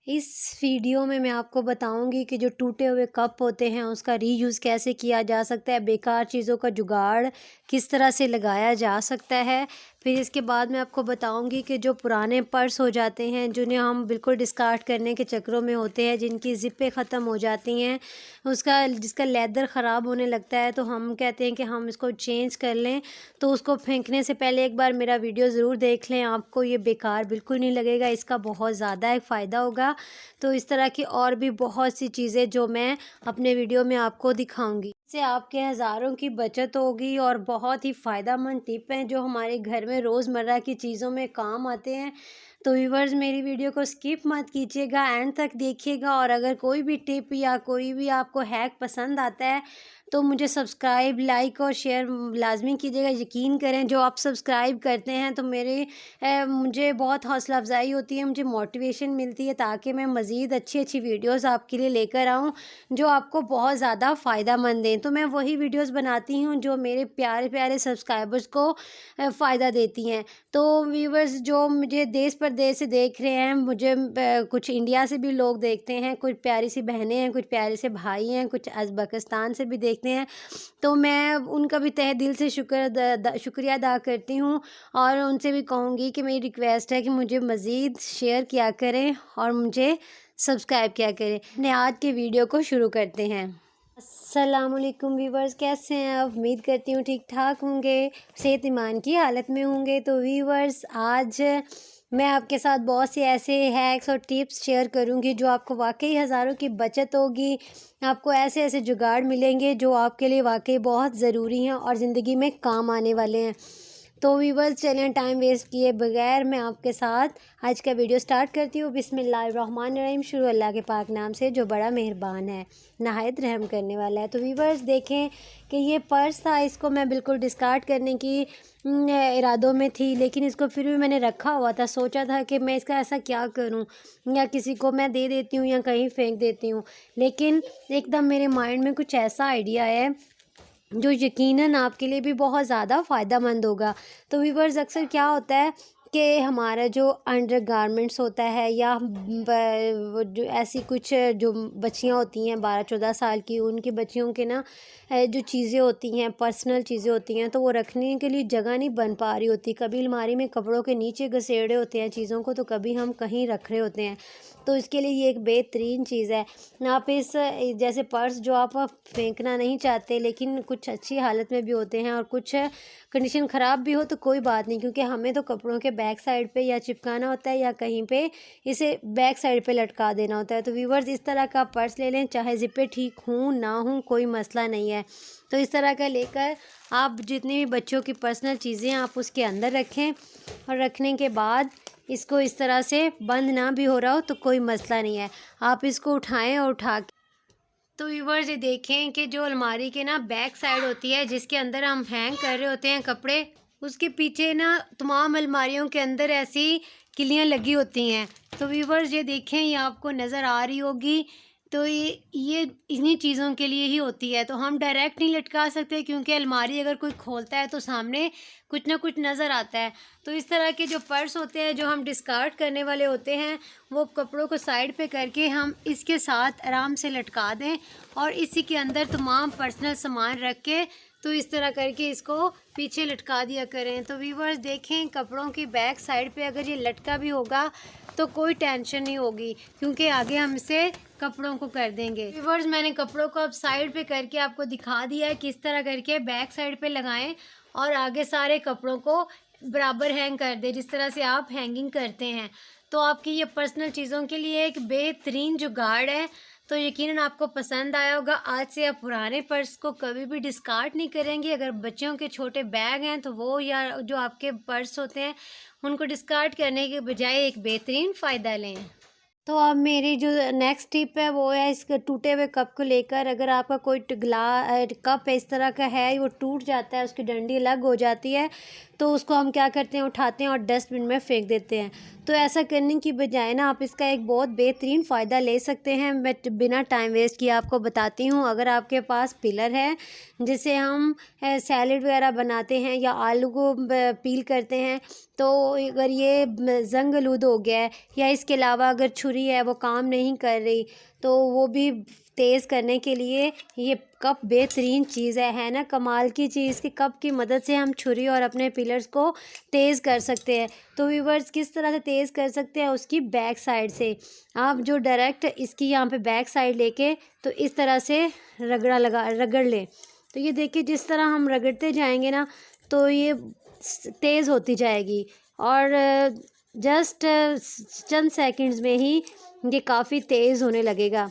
इस वीडियो में मैं आपको बताऊंगी कि जो टूटे हुए कप होते हैं उसका रीयूज़ कैसे किया जा सकता है, बेकार चीज़ों का जुगाड़ किस तरह से लगाया जा सकता है। फिर इसके बाद मैं आपको बताऊंगी कि जो पुराने पर्स हो जाते हैं, जिन्हें हम बिल्कुल डिस्कार्ड करने के चक्करों में होते हैं, जिनकी ज़िपें ख़त्म हो जाती हैं, जिसका लेदर ख़राब होने लगता है, तो हम कहते हैं कि हम इसको चेंज कर लें। तो उसको फेंकने से पहले एक बार मेरा वीडियो ज़रूर देख लें, आपको ये बेकार बिल्कुल नहीं लगेगा, इसका बहुत ज़्यादा एक फ़ायदा होगा। तो इस तरह की और भी बहुत सी चीज़ें जो मैं अपने वीडियो में आपको दिखाऊंगी, इससे आपके हज़ारों की बचत होगी और बहुत ही फ़ायदेमंद टिप हैं जो हमारे घर में रोज़मर्रा की चीज़ों में काम आते हैं। तो व्यूअर्स, मेरी वीडियो को स्किप मत कीजिएगा, एंड तक देखिएगा। और अगर कोई भी टिप या कोई भी आपको हैक पसंद आता है तो मुझे सब्सक्राइब, लाइक और शेयर लाजमी कीजिएगा। यकीन करें, जो आप सब्सक्राइब करते हैं तो मुझे बहुत हौसला अफजाई होती है, मुझे मोटिवेशन मिलती है ताकि मैं मज़ीद अच्छी अच्छी वीडियोस आपके लिए लेकर आऊँ जो आपको बहुत ज़्यादा फ़ायदा मंद दें। तो मैं वही वीडियोस बनाती हूँ जो मेरे प्यारे प्यारे सब्सक्राइबर्स को फ़ायदा देती हैं। तो व्यूवर्स, जो मुझे देश परदेश से देख रहे हैं, मुझे कुछ इंडिया से भी लोग देखते हैं, कुछ प्यारी सी बहनें हैं, कुछ प्यारे से भाई हैं, कुछ उज़्बेकिस्तान से भी देखते हैं। तो मैं उनका भी तहे दिल से शुक्रिया अदा करती हूँ और उनसे भी कहूँगी कि मेरी रिक्वेस्ट है कि मुझे मज़ीद शेयर किया करें और मुझे सब्सक्राइब किया करें। अपने आज के वीडियो को शुरू करते हैं। अस्सलामुअलैकुम व्यूवर्स, कैसे हैं आप? उम्मीद करती हूँ ठीक ठाक होंगे, सेहत ईमान की हालत में होंगे। तो व्यूवर्स, आज मैं आपके साथ बहुत से ऐसे हैक्स और टिप्स शेयर करूंगी जो आपको वाकई हज़ारों की बचत होगी। आपको ऐसे ऐसे जुगाड़ मिलेंगे जो आपके लिए वाकई बहुत ज़रूरी हैं और ज़िंदगी में काम आने वाले हैं। तो व्यूवर्स, चलें टाइम वेस्ट किए बगैर मैं आपके साथ आज का वीडियो स्टार्ट करती हूँ। बिस्मिल्लाहिर्रहमानिर्रहीम। शुरू अल्लाह के पाक नाम से जो बड़ा मेहरबान है, नहायत रहम करने वाला है। तो व्यूवर्स, देखें कि ये पर्स था, इसको मैं बिल्कुल डिस्कार्ड करने की इरादों में थी, लेकिन इसको फिर भी मैंने रखा हुआ था। सोचा था कि मैं इसका ऐसा क्या करूं, या किसी को मैं दे देती हूँ या कहीं फेंक देती हूँ। लेकिन एकदम मेरे माइंड में कुछ ऐसा आइडिया है जो यकीनन आपके लिए भी बहुत ज़्यादा फ़ायदेमंद होगा। तो व्यूअर्स, अक्सर क्या होता है कि हमारा जो अंडरगारमेंट्स होता है या वो जो ऐसी कुछ जो बच्चियां होती हैं 12-14 साल की, उनकी बच्चियों के ना जो चीज़ें होती हैं, पर्सनल चीज़ें होती हैं, तो वो रखने के लिए जगह नहीं बन पा रही होती। कभी अलमारी में कपड़ों के नीचे घसेड़े होते हैं चीज़ों को, तो कभी हम कहीं रख रहे होते हैं। तो इसके लिए ये एक बेहतरीन चीज़ है। आप इस जैसे पर्स जो आप फेंकना नहीं चाहते, लेकिन कुछ अच्छी हालत में भी होते हैं और कुछ कंडीशन ख़राब भी हो, तो कोई बात नहीं, क्योंकि हमें तो कपड़ों के बैक साइड पे या चिपकाना होता है या कहीं पे इसे बैक साइड पे लटका देना होता है। तो व्यूवर्स, इस तरह का पर्स ले लें, चाहे ज़िपें ठीक हों ना हों, कोई मसला नहीं है। तो इस तरह का लेकर आप जितनी भी बच्चों की पर्सनल चीज़ें आप उसके अंदर रखें, और रखने के बाद इसको इस तरह से बंद ना भी हो रहा हो तो कोई मसला नहीं है, आप इसको उठाएं और उठा के तो व्यूवर्स, ये देखें कि जो अलमारी के ना बैक साइड होती है, जिसके अंदर हम हैंग कर रहे होते हैं कपड़े, उसके पीछे ना तमाम अलमारियों के अंदर ऐसी किलियां लगी होती हैं। तो व्यूवर्स, ये देखें, ये आपको नज़र आ रही होगी। तो ये इन्हीं चीज़ों के लिए ही होती है। तो हम डायरेक्ट नहीं लटका सकते, क्योंकि अलमारी अगर कोई खोलता है तो सामने कुछ ना कुछ नज़र आता है। तो इस तरह के जो पर्स होते हैं जो हम डिस्कार्ड करने वाले होते हैं, वो कपड़ों को साइड पे करके हम इसके साथ आराम से लटका दें और इसी के अंदर तमाम पर्सनल सामान रख के तो इस तरह करके इसको पीछे लटका दिया करें। तो व्यूवर्स, देखें, कपड़ों की बैक साइड पे अगर ये लटका भी होगा तो कोई टेंशन नहीं होगी, क्योंकि आगे हम इसे कपड़ों को कर देंगे। व्यूवर्स, मैंने कपड़ों को अब साइड पे करके आपको दिखा दिया है किस तरह करके बैक साइड पे लगाएं और आगे सारे कपड़ों को बराबर हैंग कर दें, जिस तरह से आप हैंगिंग करते हैं। तो आपकी ये पर्सनल चीज़ों के लिए एक बेहतरीन जुगाड़ है। तो यकीनन आपको पसंद आया होगा। आज से आप पुराने पर्स को कभी भी डिस्कार्ड नहीं करेंगे। अगर बच्चों के छोटे बैग हैं तो वो, या जो आपके पर्स होते हैं, उनको डिस्कार्ड करने के बजाय एक बेहतरीन फ़ायदा लें। तो अब मेरी जो नेक्स्ट टिप है वो है इस टूटे हुए कप को लेकर। अगर आपका कोई कप इस तरह का है, वो टूट जाता है, उसकी डंडी अलग हो जाती है, तो उसको हम क्या करते हैं, उठाते हैं और डस्टबिन में फेंक देते हैं। तो ऐसा करने की बजाय ना आप इसका एक बहुत बेहतरीन फ़ायदा ले सकते हैं। मैं बिना टाइम वेस्ट किए आपको बताती हूँ। अगर आपके पास पिलर है जिसे हम सैलेड वगैरह बनाते हैं या आलू को पील करते हैं, तो अगर ये ज़ंग आलूद हो गया है या इसके अलावा अगर छुरी है वो काम नहीं कर रही, तो वो भी तेज़ करने के लिए ये कप बेहतरीन चीज़ है ना, कमाल की चीज़ कि कप की मदद से हम छुरी और अपने पिलर्स को तेज़ कर सकते हैं। तो व्यूअर्स किस तरह से तेज़ कर सकते हैं, उसकी बैक साइड से आप जो डायरेक्ट इसकी यहाँ पे बैक साइड लेके तो इस तरह से रगड़ लें। तो ये देखिए जिस तरह हम रगड़ते जाएंगे ना तो ये तेज़ होती जाएगी और जस्ट चंद सेकंड्स में ही ये काफ़ी तेज़ होने लगेगा।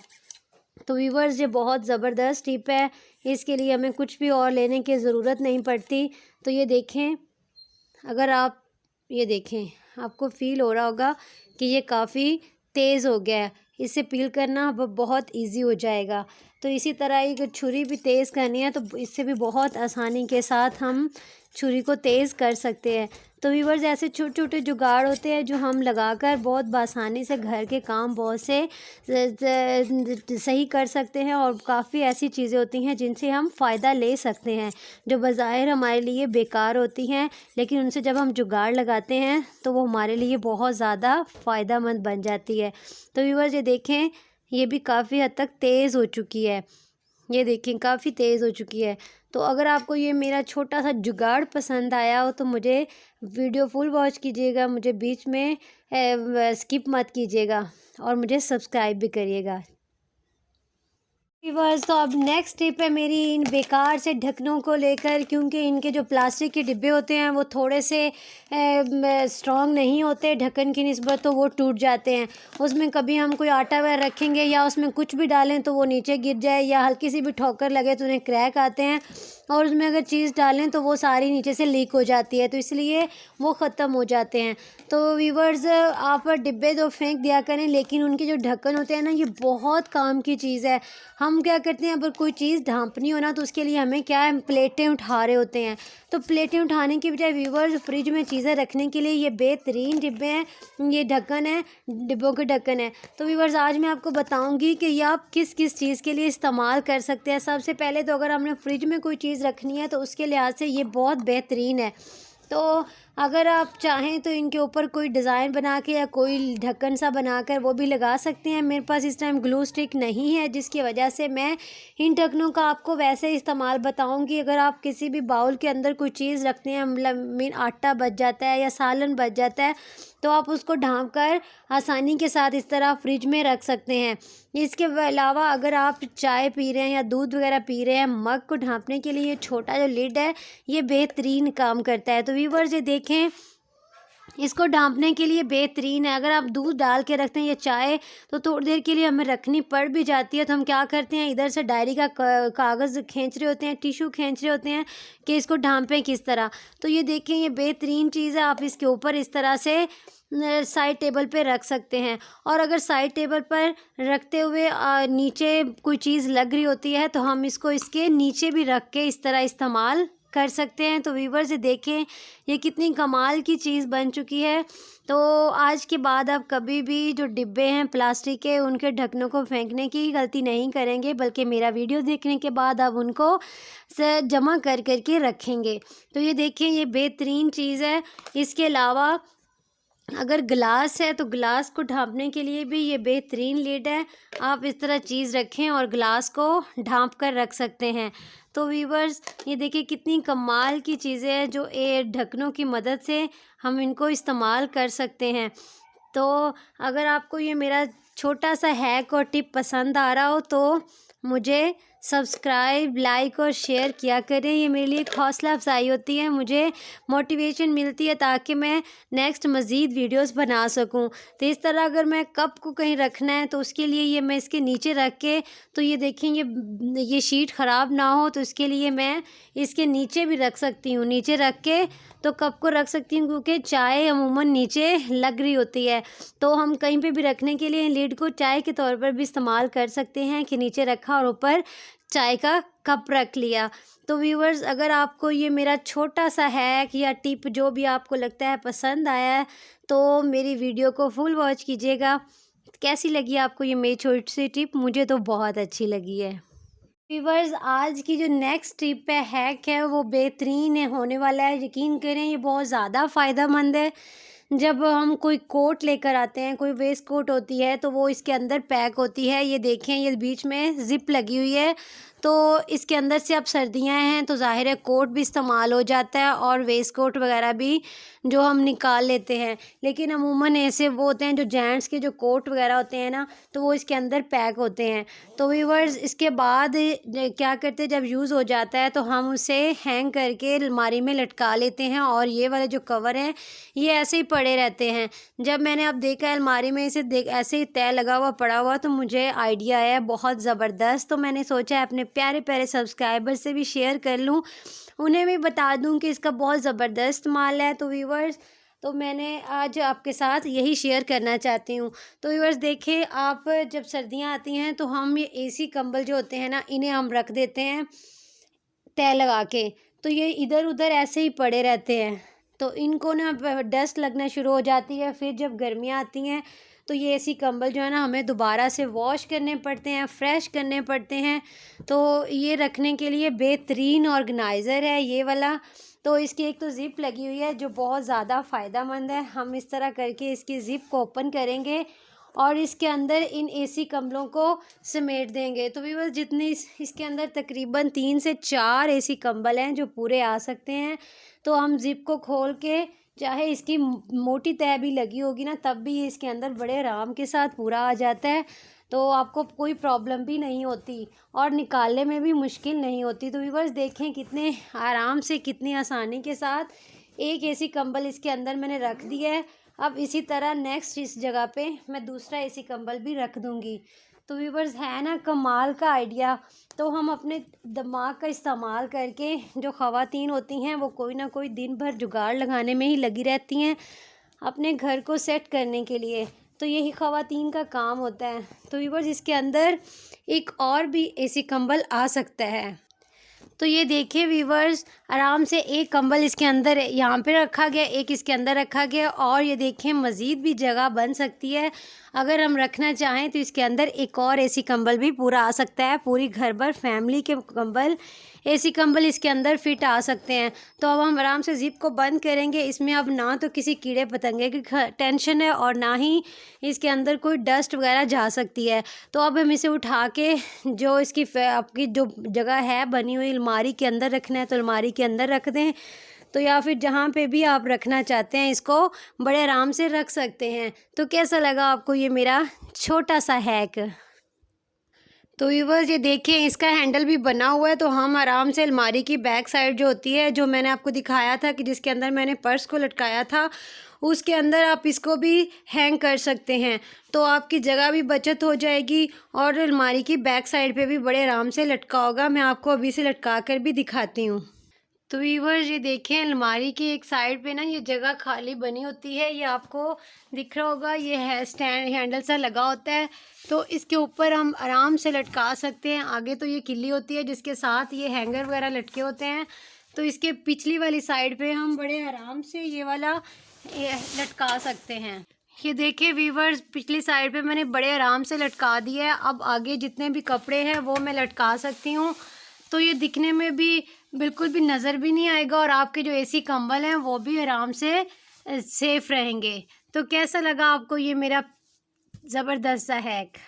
तो व्यूअर्स ये बहुत ज़बरदस्त टिप है, इसके लिए हमें कुछ भी और लेने की ज़रूरत नहीं पड़ती। तो ये देखें, अगर आप ये देखें आपको फ़ील हो रहा होगा कि ये काफ़ी तेज़ हो गया है, इसे पील करना अब बहुत इजी हो जाएगा। तो इसी तरह ही अगर छुरी भी तेज़ करनी है तो इससे भी बहुत आसानी के साथ हम छुरी को तेज़ कर सकते हैं। तो व्यूअर्स ऐसे छोटे छोटे जुगाड़ होते हैं जो हम लगाकर बहुत बासानी से घर के काम बहुत से सही कर सकते हैं और काफ़ी ऐसी चीज़ें होती हैं जिनसे हम फ़ायदा ले सकते हैं, जो बज़ाहिर हमारे लिए बेकार होती हैं, लेकिन उनसे जब हम जुगाड़ लगाते हैं तो वो हमारे लिए बहुत ज़्यादा फ़ायदेमंद बन जाती है। तो व्यूअर्स ये देखें, ये भी काफ़ी हद तक तेज़ हो चुकी है, ये देखें काफ़ी तेज़ हो चुकी है। तो अगर आपको ये मेरा छोटा सा जुगाड़ पसंद आया हो तो मुझे वीडियो फुल वॉच कीजिएगा, मुझे बीच में स्किप मत कीजिएगा और मुझे सब्सक्राइब भी करिएगा। व्यूअर्स तो अब नेक्स्ट टिप है मेरी इन बेकार से ढक्कनों को लेकर, क्योंकि इनके जो प्लास्टिक के डिब्बे होते हैं वो थोड़े से स्ट्रॉन्ग नहीं होते ढक्कन की निस्बत, तो वो टूट जाते हैं। उसमें कभी हम कोई आटा वगैरह रखेंगे या उसमें कुछ भी डालें तो वो नीचे गिर जाए या हल्की सी भी ठोकर लगे तो उन्हें क्रैक आते हैं, और उसमें अगर चीज़ डालें तो वो सारी नीचे से लीक हो जाती है, तो इसलिए वो ख़त्म हो जाते हैं। तो व्यूअर्स आप डिब्बे तो फेंक दिया करें, लेकिन उनके जो ढक्कन होते हैं ना, ये बहुत काम की चीज़ है। हम क्या करते हैं, अगर कोई चीज़ ढाँपनी हो ना तो उसके लिए हमें क्या है, प्लेटें उठा रहे होते हैं। तो प्लेटें उठाने की बजाय व्यूअर्स फ्रिज में चीज़ें रखने के लिए ये बेहतरीन डिब्बे हैं, ये ढक्कन है, डिब्बों के ढक्कन है। तो व्यूअर्स आज मैं आपको बताऊंगी कि ये आप किस किस चीज़ के लिए इस्तेमाल कर सकते हैं। सबसे पहले तो अगर हमने फ्रिज में कोई चीज़ रखनी है तो उसके लिहाज से ये बहुत बेहतरीन है। तो अगर आप चाहें तो इनके ऊपर कोई डिज़ाइन बना के या कोई ढक्कन सा बनाकर वो भी लगा सकते हैं। मेरे पास इस टाइम ग्लू स्टिक नहीं है, जिसकी वजह से मैं इन ढक्कनों का आपको वैसे इस्तेमाल बताऊंगी। अगर आप किसी भी बाउल के अंदर कोई चीज़ रखते हैं, मतलब आटा बच जाता है या सालन बच जाता है, तो आप उसको ढाँप कर आसानी के साथ इस तरह फ्रिज में रख सकते हैं। इसके अलावा अगर आप चाय पी रहे हैं या दूध वगैरह पी रहे हैं, मग को ढाँपने के लिए छोटा जो लिड है ये बेहतरीन काम करता है। तो व्यूअर्स ये देखें, इसको ढाँपने के लिए बेहतरीन है। अगर आप दूध डाल के रखते हैं या चाय, तो थोड़ी देर के लिए हमें रखनी पड़ भी जाती है, तो हम क्या करते हैं, इधर से डायरी का कागज़ खींच रहे होते हैं, टिशू खींच रहे होते हैं कि इसको ढाँपें किस तरह। तो ये देखें, ये बेहतरीन चीज़ है, आप इसके ऊपर इस तरह से साइड टेबल पे रख सकते हैं। और अगर साइड टेबल पर रखते हुए नीचे कोई चीज़ लग रही होती है तो हम इसको इसके नीचे भी रख के इस तरह इस्तेमाल कर सकते हैं। तो व्यूअर्स देखें, ये कितनी कमाल की चीज़ बन चुकी है। तो आज के बाद आप कभी भी जो डिब्बे हैं प्लास्टिक के, उनके ढक्कनों को फेंकने की गलती नहीं करेंगे, बल्कि मेरा वीडियो देखने के बाद आप उनको जमा कर के रखेंगे। तो ये देखें, ये बेहतरीन चीज़ है। इसके अलावा अगर गिलास है तो गिलास को ढाँपने के लिए भी ये बेहतरीन लिड है। आप इस तरह चीज़ रखें और गिलास को ढाँप कर रख सकते हैं। तो व्यूअर्स ये देखिए कितनी कमाल की चीज़ें हैं जो ये ढक्कनों की मदद से हम इनको इस्तेमाल कर सकते हैं। तो अगर आपको ये मेरा छोटा सा हैक और टिप पसंद आ रहा हो तो मुझे सब्सक्राइब, लाइक और शेयर किया करें। ये मेरे लिए एक हौसला अफजाई होती है, मुझे मोटिवेशन मिलती है ताकि मैं नेक्स्ट मज़ीद वीडियोस बना सकूं। तो इस तरह अगर मैं कप को कहीं रखना है तो उसके लिए ये मैं इसके नीचे रख के, तो ये देखें ये शीट ख़राब ना हो तो इसके लिए मैं इसके नीचे भी रख सकती हूँ। नीचे रख के तो कप को रख सकती हूँ, क्योंकि चाय अमूमन नीचे लग रही होती है, तो हम कहीं पे भी रखने के लिए लिड को चाय के तौर पर भी इस्तेमाल कर सकते हैं कि नीचे रखा और ऊपर चाय का कप रख लिया। तो व्यूअर्स, अगर आपको ये मेरा छोटा सा हैक या टिप जो भी आपको लगता है पसंद आया है तो मेरी वीडियो को फुल वॉच कीजिएगा। कैसी लगी आपको ये मेरी छोटी सी टिप? मुझे तो बहुत अच्छी लगी है। व्यूअर्स, आज की जो नेक्स्ट टिप है, हैक है, वो बेहतरीन है होने वाला है। यकीन करें ये बहुत ज़्यादा फ़ायदेमंद है। जब हम कोई कोट लेकर आते हैं, कोई वेस्ट कोट होती है तो वो इसके अंदर पैक होती है। ये देखें, ये बीच में ज़िप लगी हुई है, तो इसके अंदर से अब सर्दियां हैं तो ज़ाहिर है कोट भी इस्तेमाल हो जाता है और वेस्ट कोट वगैरह भी जो हम निकाल लेते हैं। लेकिन अमूमन ऐसे वो होते हैं जो जेंट्स के जो कोट वगैरह होते हैं ना, तो वो इसके अंदर पैक होते हैं। तो व्यूअर्स, इसके बाद क्या करते हैं, जब यूज़ हो जाता है तो हम उसे हैंग करके अलमारी में लटका लेते हैं और ये वाले जो कवर हैं ये ऐसे ही पड़े रहते हैं। जब मैंने अब देखा अलमारी में इसे ऐसे ही तय लगा हुआ पड़ा हुआ तो मुझे आइडिया आया बहुत ज़बरदस्त। तो मैंने सोचा अपने प्यारे प्यारे सब्सक्राइबर से भी शेयर कर लूँ, उन्हें भी बता दूं कि इसका बहुत ज़बरदस्त माल है। तो व्यूअर्स, तो मैंने आज आपके साथ यही शेयर करना चाहती हूँ। तो व्यूअर्स देखें, आप जब सर्दियाँ आती हैं तो हम ये एसी कंबल जो होते हैं ना, इन्हें हम रख देते हैं तय लगा के, तो ये इधर उधर ऐसे ही पड़े रहते हैं। तो इनको ना डस्ट लगना शुरू हो जाती है। फिर जब गर्मियाँ आती हैं तो ये एसी कंबल जो है ना हमें दोबारा से वॉश करने पड़ते हैं, फ्रेश करने पड़ते हैं। तो ये रखने के लिए बेहतरीन ऑर्गेनाइज़र है ये वाला। तो इसकी एक तो ज़िप लगी हुई है जो बहुत ज़्यादा फ़ायदेमंद है। हम इस तरह करके इसकी ज़िप को ओपन करेंगे और इसके अंदर इन एसी कंबलों को समेट देंगे। तो व्यूअर्स, जितनी इसके अंदर तकरीबन 3 से 4 एसी कंबल हैं जो पूरे आ सकते हैं। तो हम ज़िप को खोल के, चाहे इसकी मोटी तह भी लगी होगी ना, तब भी ये इसके अंदर बड़े आराम के साथ पूरा आ जाता है। तो आपको कोई प्रॉब्लम भी नहीं होती और निकालने में भी मुश्किल नहीं होती। तो व्यूअर्स देखें कितने आराम से, कितनी आसानी के साथ एक एसी कंबल इसके अंदर मैंने रख दिया है। अब इसी तरह नेक्स्ट इस जगह पे मैं दूसरा एसी कंबल भी रख दूँगी। तो व्यूअर्स, है ना कमाल का आइडिया। तो हम अपने दिमाग का इस्तेमाल करके, जो ख़वातीन होती हैं वो कोई ना कोई दिन भर जुगाड़ लगाने में ही लगी रहती हैं अपने घर को सेट करने के लिए। तो यही ख़वातीन का काम होता है। तो व्यूअर्स, इसके अंदर एक और भी एसी कंबल आ सकता है। तो ये देखिए व्यूअर्स, आराम से एक कंबल इसके अंदर यहाँ पे रखा गया, एक इसके अंदर रखा गया और ये देखें मज़ीद भी जगह बन सकती है। अगर हम रखना चाहें तो इसके अंदर एक और एसी कंबल भी पूरा आ सकता है। पूरी घर भर फैमिली के कंबल, एसी कंबल इसके अंदर फिट आ सकते हैं। तो अब हम आराम से ज़िप को बंद करेंगे। इसमें अब ना तो किसी कीड़े पतंगे की टेंशन है और ना ही इसके अंदर कोई डस्ट वगैरह जा सकती है। तो अब हम इसे उठा के, जो इसकी आपकी जो जगह है बनी हुई अलमारी के अंदर रखना है तो अलमारी के अंदर रख दें, तो या फिर जहाँ पे भी आप रखना चाहते हैं इसको बड़े आराम से रख सकते हैं। तो कैसा लगा आपको ये मेरा छोटा सा हैक? तो व्यूअर्स, ये देखें इसका हैंडल भी बना हुआ है। तो हम आराम से अलमारी की बैक साइड जो होती है, जो मैंने आपको दिखाया था कि जिसके अंदर मैंने पर्स को लटकाया था, उसके अंदर आप इसको भी हैंग कर सकते हैं। तो आपकी जगह भी बचत हो जाएगी और अलमारी की बैक साइड पे भी बड़े आराम से लटका होगा। मैं आपको अभी से लटका कर भी दिखाती हूँ। तो व्यूअर्स, ये देखें अलमारी की एक साइड पे ना ये जगह खाली बनी होती है, ये आपको दिख रहा होगा। ये है स्टैंड हैंडल सा लगा होता है, तो इसके ऊपर हम आराम से लटका सकते हैं। आगे तो ये किल्ली होती है जिसके साथ ये हैंगर वगैरह लटके होते हैं। तो इसके पिछली वाली साइड पे हम बड़े आराम से ये वाला लटका सकते हैं। ये देखिए व्यूअर्स, पिछली साइड पे मैंने बड़े आराम से लटका दिया है। अब आगे जितने भी कपड़े हैं वो मैं लटका सकती हूँ। तो ये दिखने में भी बिल्कुल भी नज़र भी नहीं आएगा और आपके जो एसी कंबल हैं वो भी आराम से सेफ रहेंगे। तो कैसा लगा आपको ये मेरा ज़बरदस्त सा हैक?